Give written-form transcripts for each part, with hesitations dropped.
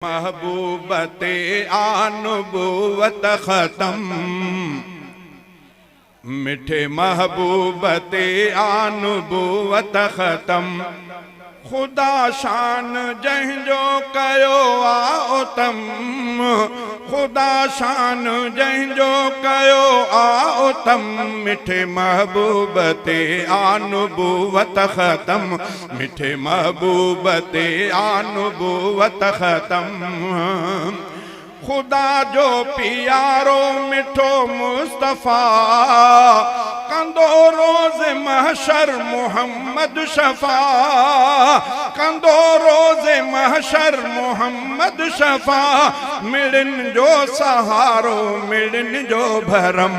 महबूबते आनुबूवत खत्म, मिठे महबूबते आनुबूवत खत्म। खुदा शान जंहिंजो कयो आओ तम, खुदा शान जंहिंजो कयो आओ तम। मिठे महबूबते आनुबूवत खत्म, मिठे महबूबते आनुबूवत खत्म। खुदा जो प्यारो मिठो मुस्तफ़ा, कंदो रोज़ महशर मोहम्मद शफ़ा, कंदो रोज़ महशर मोहम्मद शफ़ा। मिड़न जो सहारो मिड़न जो भरम,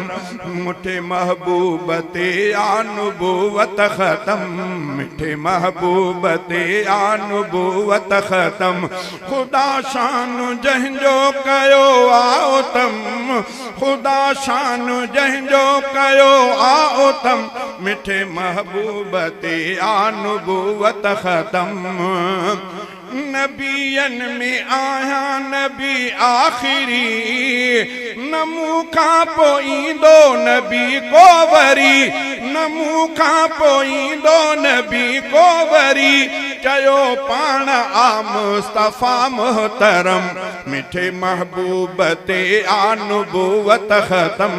मिठे महबूबते आनुबूवत खत्म, मिठे महबूबते आनुबूवत खत्म। खुदा शान जंहिंजो कयो आओ तम, खुदा शान जंहिंजो कयो आओ तम। मिठे महबूबते आनुबूवत खत्म। नबियन में आया नबी आखिरी, नमू का पोईंदो नबी को वरी, नमू का पोईंदो नबी को वरी। चयो पाण आ मुस्तफ़ा मोहतरम, मिठे महबूबते आनुबूवत खत्म,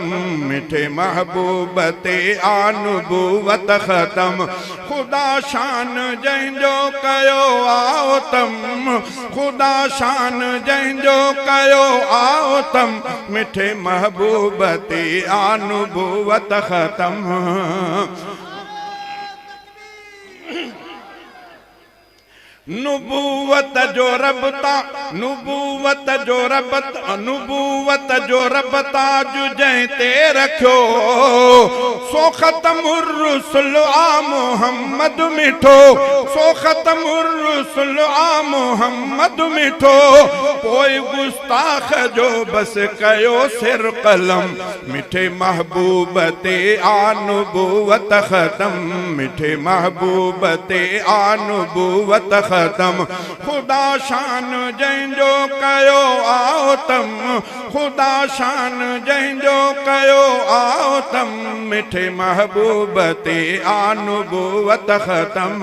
मिठे महबूबते आनुबूवत खत्म। खुदा शान जंहिंजो कयो आओ तम, खुदा शान जंहिंजो कयो आओ तम। मिठे महबूबते आनुबूवत खत्म। नुबूवत जो रबता, नुबूवत जो रबत, नुबूवत जो रबता जंहिं ते रखियो, सो ख़त्मुर रुसुल आ मोहम्मद मिठो, सो ख़त्मुर रुसुल आ मोहम्मद मिठो। पोइ गुस्ताख जो बस कयो सिर कलम, मिठे महबूबते आनुबूवत खत्म, मिठे महबूबते आनुबूवत खत्म। खुदा शान जंहिंजो कयो आओ तम, खुदा शान जंहिंजो कयो आओ तम। मिठे महबूबते आनुबूवत खत्म।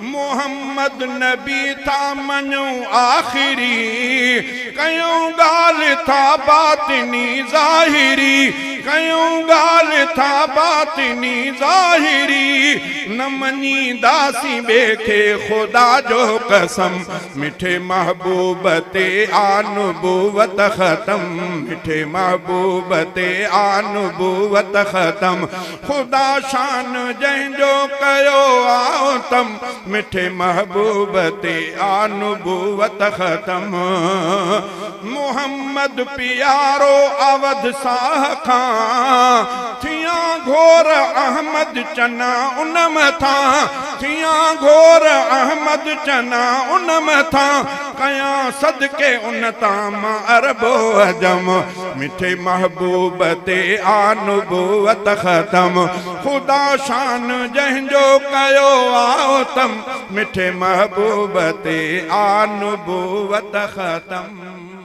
मोहम्मद नबी था मनो आखिरी, कयूं गाल था बातिनी ज़ाहिरी, कयूं गाल था बातिनी ज़ाहिरी। न मनी दासी बेखे खुदा जो कसम, मिठे महबूबते आनुबूवत खत्म, मिठे महबूबते आनुबूवत खत्म। खुदा शान जंहिंजो कयो आओ तम, मिठे महबूबते आनुबूवत खत्म। मोहम्मद प्यारो अवध साह खां, थिया घोर अहमद चना उन मथा, थिया घोर अहमद चना उन मथा। कया सदके उन ताम अरबो अजम, मिठे महबूबते आनुबूवत खत्म। खुदा शान जंहिंजो कयो आओ तम, मिठे महबूबते आनुबूवत खत्म।